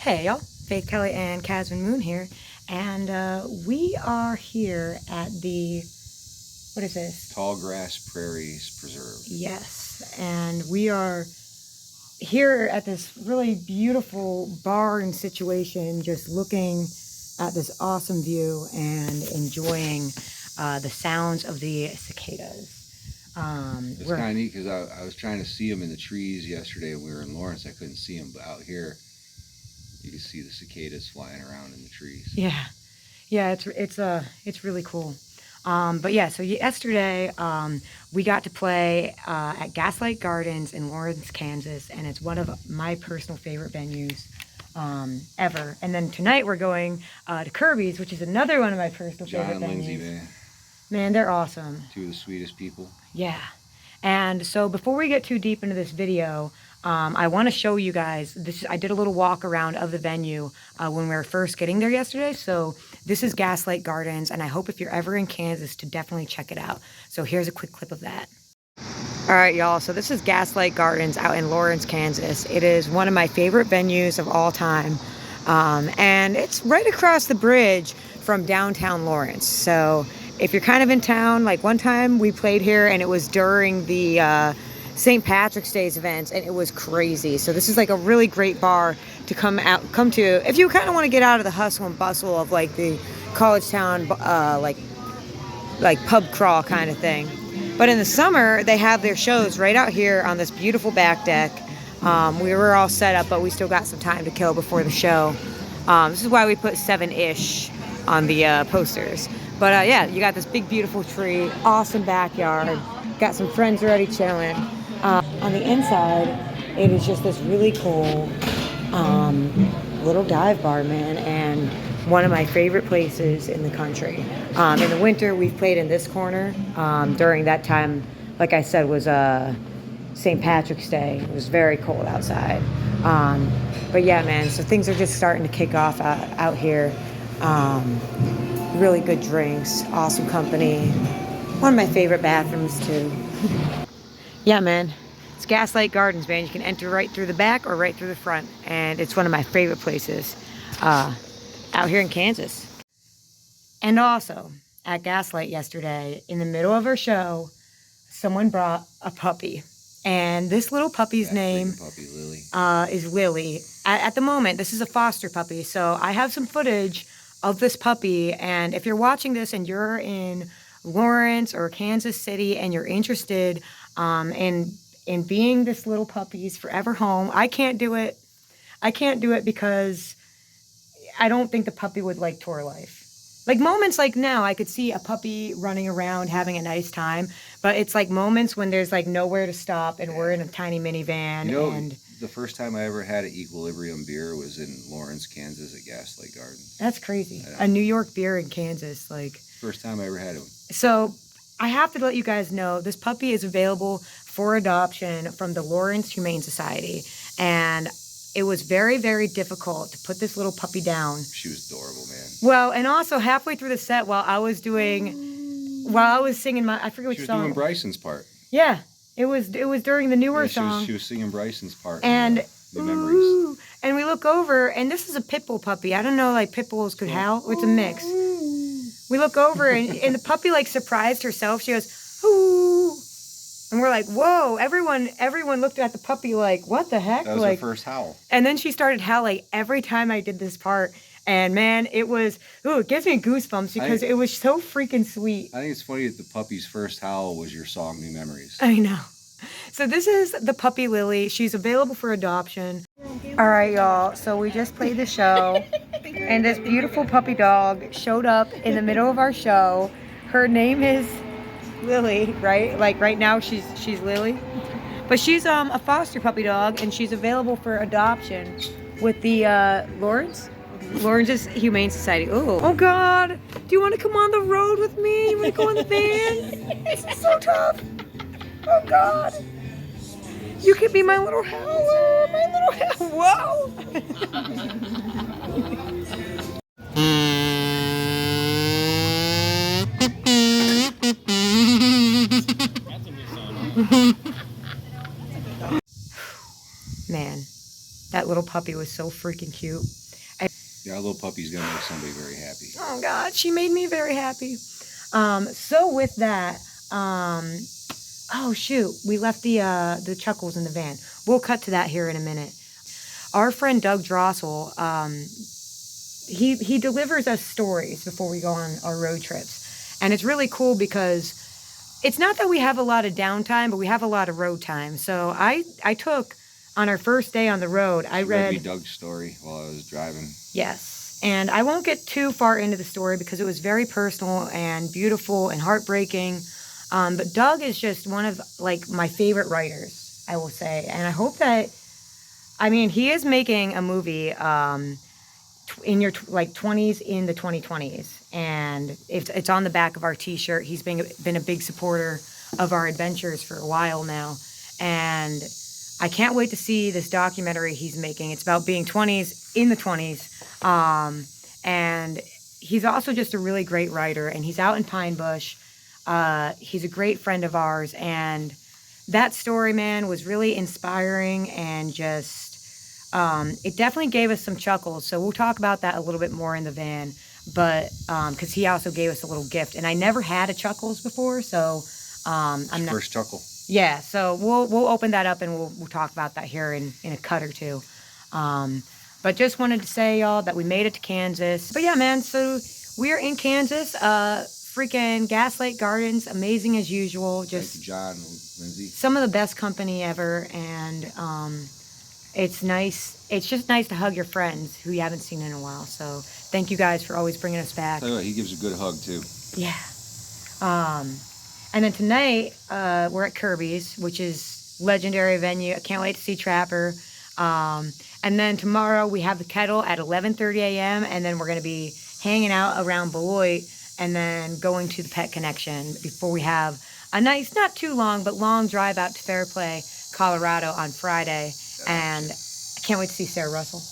Hey y'all, Faith Kelly and Caswyn Moon here, and we are here at the, what is this? Tall Grass Prairies Preserve. Yes, and we are here at this really beautiful barn situation, just looking at this awesome view and enjoying the sounds of the cicadas. It's kind of neat because I was trying to see them in the trees yesterday when we were in Lawrence. I couldn't see them, but out here you can see the cicadas flying around in the trees. Yeah, it's really cool. But yeah, so yesterday we got to play at Gaslight Gardens in Lawrence, Kansas, and it's one of my personal favorite venues ever. And then tonight we're going to Kirby's, which is another one of my personal favorite venues. John and Lindsay, man, they're awesome. Two of the sweetest people. Yeah. And so before we get too deep into this video, I want to show you guys this. I did a little walk around of the venue when we were first getting there yesterday. So this is Gaslight Gardens, and I hope if you're ever in Kansas to definitely check it out. So here's a quick clip of that. All right, y'all. So this is Gaslight Gardens out in Lawrence, Kansas. It is one of my favorite venues of all time, and it's right across the bridge from downtown Lawrence. So if you're kind of in town, like one time we played here, and it was during the St. Patrick's Day's events, and it was crazy. So this is like a really great bar to come to if you kind of want to get out of the hustle and bustle of like the college town like pub crawl kind of thing. But in the summer they have their shows right out here on this beautiful back deck. We were all set up, but we still got some time to kill before the show. This is why we put 7-ish on the posters. But yeah, you got this big beautiful tree, awesome backyard, got some friends already chilling. On the inside, it is just this really cool little dive bar, man, and one of my favorite places in the country. In the winter, we've played in this corner. During that time, like I said, was St. Patrick's Day. It was very cold outside. But yeah, man, so things are just starting to kick off out here. Really good drinks, awesome company. One of my favorite bathrooms, too. Yeah, man, it's Gaslight Gardens, man. You can enter right through the back or right through the front, and it's one of my favorite places out here in Kansas. And also, at Gaslight yesterday, in the middle of our show, someone brought a puppy, and this little puppy's name puppy, Lily. Is Lily. At the moment, this is a foster puppy, so I have some footage of this puppy, and if you're watching this and you're in Lawrence or Kansas City and you're interested in being this little puppy's forever home, I can't do it. I can't do it because I don't think the puppy would like tour life. Like moments like now, I could see a puppy running around having a nice time, but it's like moments when there's like nowhere to stop and we're in a tiny minivan. You know, and the first time I ever had an Equilibrium beer was in Lawrence, Kansas at Gaslight Gardens. That's crazy. A New York beer in Kansas, like. First time I ever had one. So I have to let you guys know this puppy is available for adoption from the Lawrence Humane Society, and it was very, very difficult to put this little puppy down. She was adorable, man. Well, and also halfway through the set, while I was singing my, I forget which song. She was doing Bryson's part. Yeah, it was during the newer song. She was singing Bryson's part. And the memories. And we look over, and this is a pit bull puppy. I don't know, like pit bulls could howl. It's a mix. We look over, and the puppy like surprised herself. She goes, ooh. And we're like, whoa, everyone looked at the puppy like, what the heck? That was like, her first howl. And then she started howling every time I did this part. And man, it gives me goosebumps because it was so freaking sweet. I think it's funny that the puppy's first howl was your song, New Memories. I know. So this is the puppy Lily. She's available for adoption. All right, y'all. So we just played the show, and this beautiful puppy dog showed up in the middle of our show. Her name is Lily, right? Like right now she's Lily. But she's a foster puppy dog, and she's available for adoption with the Lawrence's Humane Society. Oh God. Do you want to come on the road with me? You want to go in the van? This is so tough. Oh God. You could be my little howler, Whoa. Man, that little puppy was so freaking cute. Yeah, our little puppy's gonna make somebody very happy. Oh God, she made me very happy. So with that, oh shoot, we left the Chuckles in the van. We'll cut to that here in a minute. Our friend Doug Drossel, he delivers us stories before we go on our road trips. And it's really cool because it's not that we have a lot of downtime, but we have a lot of road time. So I took, on our first day on the road, I read me Doug's story while I was driving. Yes. And I won't get too far into the story because it was very personal and beautiful and heartbreaking. But Doug is just one of, like, my favorite writers, I will say. And I hope that, I mean, he is making a movie in your, like, 20s in the 2020s. And it's on the back of our T-shirt. He's been a big supporter of our adventures for a while now. And I can't wait to see this documentary he's making. It's about being 20s in the 20s. And he's also just a really great writer. And he's out in Pine Bush. He's a great friend of ours. And that story, man, was really inspiring and just, it definitely gave us some chuckles. So we'll talk about that a little bit more in the van. But because he also gave us a little gift. And I never had a Chuckles before, so I'm not... First Chuckle. Yeah, so we'll open that up and we'll talk about that here in a cut or two. But just wanted to say, y'all, that we made it to Kansas. But yeah, man, so we're in Kansas. Freaking Gaslight Gardens, amazing as usual. Just thank you, John and Lindsay. Some of the best company ever, and it's nice. It's just nice to hug your friends who you haven't seen in a while. So thank you guys for always bringing us back. Tell you what, he gives a good hug too. Yeah. And then tonight, we're at Kirby's, which is legendary venue. I can't wait to see Trapper. And then tomorrow we have the Kettle at 11:30 a.m. And then we're going to be hanging out around Beloit and then going to the Pet Connection before we have a nice, not too long, but long drive out to Fairplay, Colorado on Friday. And I can't wait to see Sarah Russell.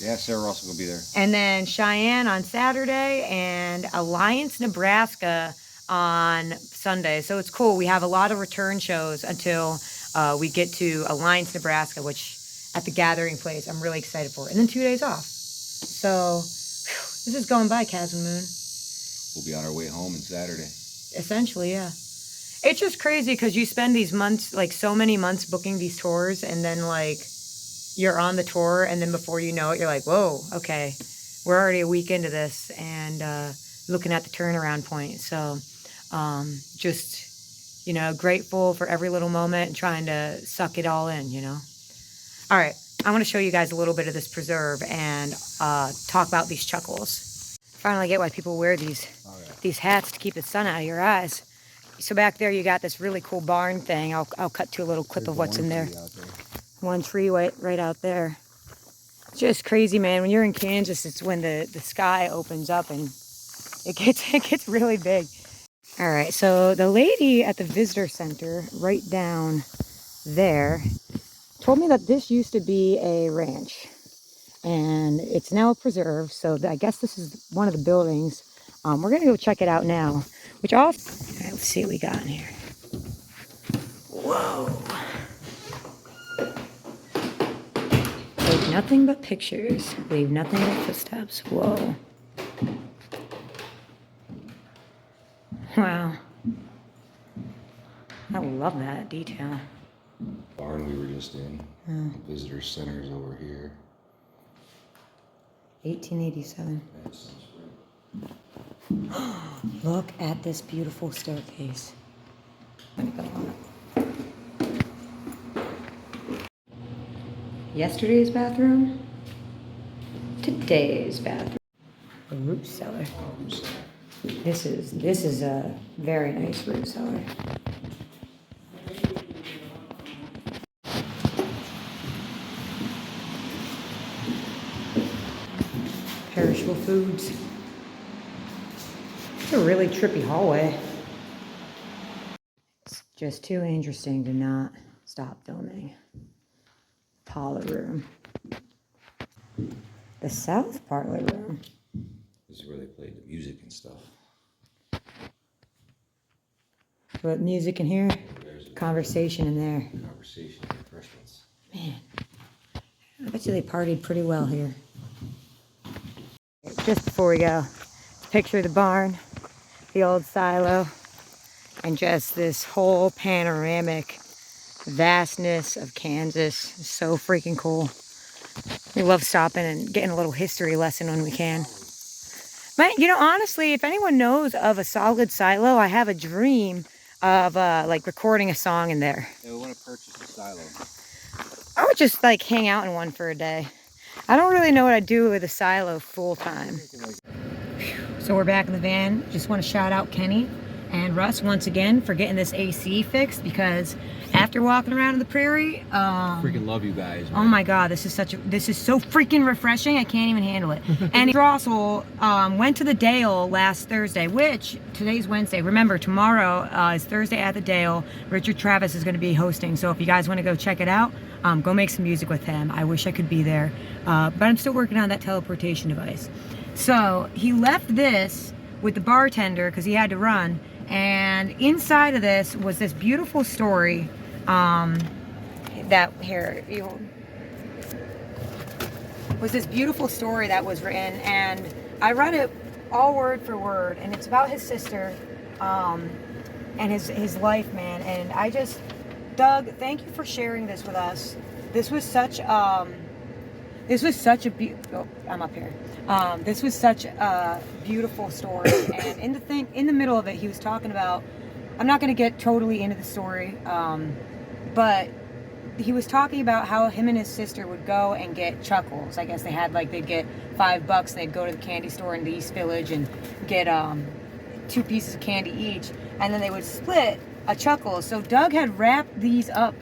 Yeah, Sarah Russell will be there. And then Cheyenne on Saturday and Alliance, Nebraska on Sunday. So it's cool. We have a lot of return shows until we get to Alliance, Nebraska, which at the Gathering Place I'm really excited for. And then 2 days off. So this is going by, Caswyn Moon. We'll be on our way home on Saturday. Essentially, yeah. It's just crazy because you spend these months, like so many months booking these tours, and then like you're on the tour, and then before you know it, you're like, whoa, okay, we're already a week into this, and looking at the turnaround point. So just, you know, grateful for every little moment and trying to suck it all in, you know. All right, I want to show you guys a little bit of this preserve and talk about these Chuckles. Finally get why people wear these hats to keep the sun out of your eyes. So back there you got this really cool barn thing. I'll cut to a little clip of what's in there. One tree right out there. It's just crazy, man. When you're in Kansas, it's when the sky opens up and it gets really big. All right, so the lady at the visitor center right down there told me that this used to be a ranch and it's now a preserve. So I guess this is one of the buildings. We're gonna go check it out now, which all right, let's see what we got in here. Whoa. Take nothing but pictures, leave nothing but footsteps. Whoa. Wow. I love that detail. Barn we were just in. The visitor center's over here. 1887. That sounds great. Look at this beautiful staircase. Let me go on it. Yesterday's bathroom. Today's bathroom. A root cellar. This is a very nice root cellar. Perishable foods. It's a really trippy hallway. It's just too interesting to not stop filming. Parlor room. The south parlor room. This is where they played the music and stuff. What music in here? Conversation in there. Conversation and refreshments. Man, I bet Actually, they partied pretty well here. Just before we go, picture the barn, the old silo, and just this whole panoramic vastness of Kansas. It's so freaking cool. We love stopping and getting a little history lesson when we can. But, you know, honestly, if anyone knows of a solid silo, I have a dream of like recording a song in there. Yeah, we want to purchase a silo. I would just like hang out in one for a day. I don't really know what I'd do with a silo full time. So we're back in the van. Just want to shout out Kenny and Russ once again for getting this AC fixed, because after walking around in the prairie, Freaking love you guys, man. oh my god, this is so freaking refreshing. I can't even handle it. And Russell went to the Dale last Thursday, which today's Wednesday. Remember, tomorrow is Thursday at the Dale. Richard Travis is going to be hosting, so if you guys want to go check it out, go make some music with him. I wish I could be there, but I'm still working on that teleportation device. So he left this with the bartender because he had to run, and inside of this was this beautiful story that was this beautiful story that was written, and I read it all word for word, and it's about his sister and his life, man. And I just, Doug, thank you for sharing this with us. This was such a this was such a beautiful story. And in the middle of it, he was talking about, I'm not going to get totally into the story, but he was talking about how him and his sister would go and get Chuckles. I guess they had they'd get $5 and they'd go to the candy store in the East Village and get 2 pieces of candy each, and then they would split a Chuckles. So Doug had wrapped these up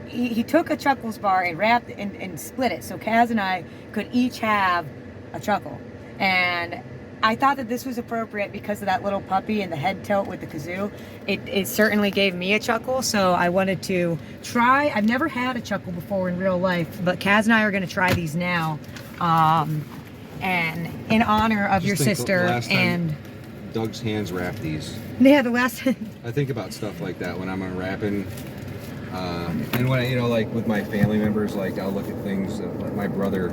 he took a Chuckles bar and wrapped and split it so Kaz and I could each have a Chuckle. And I thought that this was appropriate because of that little puppy and the head tilt with the kazoo. It certainly gave me a chuckle, so I wanted to try. I've never had a Chuckle before in real life, but Kaz and I are going to try these now, and in honor of your sister. And Doug's hands wrap these. Yeah, the last. I think about stuff like that when I'm unwrapping, and when I, like with my family members, I'll look at things that my brother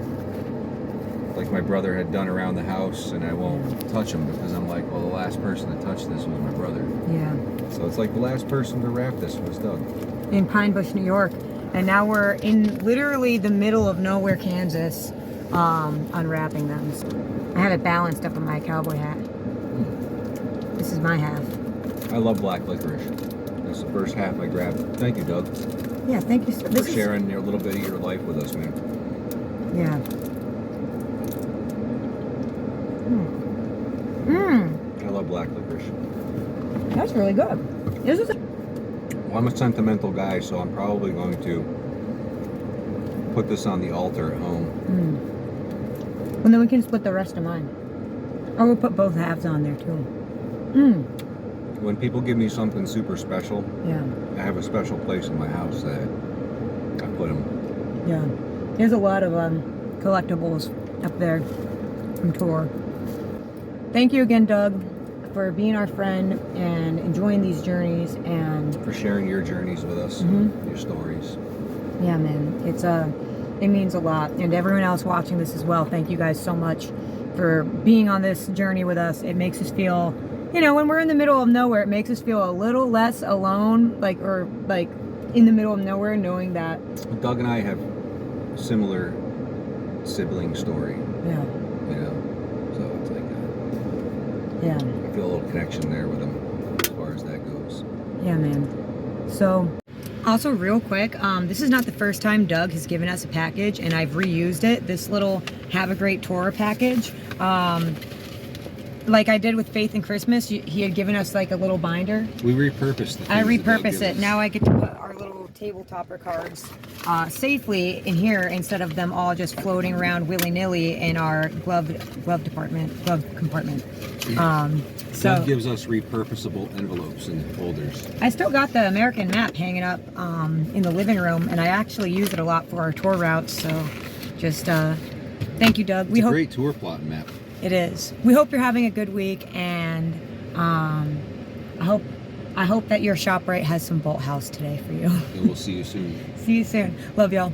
had done around the house, and I won't touch them because I'm like, well, the last person to touch this was my brother. Yeah. So it's like the last person to wrap this was Doug. In Pine Bush, New York, and now we're in literally the middle of nowhere, Kansas, unwrapping them. So I have it balanced up in my cowboy hat. This is my half. I love black licorice. That's the first half I grabbed. Thank you, Doug. Yeah, thank you for sharing a little bit of your life with us, man. Yeah. I love black licorice. That's really good. Well, I'm a sentimental guy, so I'm probably going to put this on the altar at home. And then we can split the rest of mine. Or we'll put both halves on there too. When people give me something super special, yeah, I have a special place in my house that I put them. Yeah. There's a lot of collectibles up there from tour. Thank you again, Doug, for being our friend and enjoying these journeys, and for sharing your journeys with us, your stories. Yeah, man, it means a lot. And everyone else watching this as well, thank you guys so much for being on this journey with us. It makes us feel, when we're in the middle of nowhere, it makes us feel a little less alone, or in the middle of nowhere, knowing that Doug and I have similar sibling story. Yeah. So it's like yeah, I feel a little connection there with him as far as that goes. Yeah, man. So, also real quick, this is not the first time Doug has given us a package, and I've reused it. This little Have a Great Tour package. Like I did with Faith and Christmas, he had given us a little binder. We repurposed it. I repurposed it. Now I get to put our little table topper cards safely in here instead of them all just floating around willy-nilly in our glove compartment. So Doug gives us repurposable envelopes and holders. I still got the American map hanging up in the living room, and I actually use it a lot for our tour routes. So just thank you, Doug. It's a great tour plot map. It is. We hope you're having a good week, and I hope that your ShopRite has some Bolt House today for you. And we'll see you soon. See you soon. Love y'all.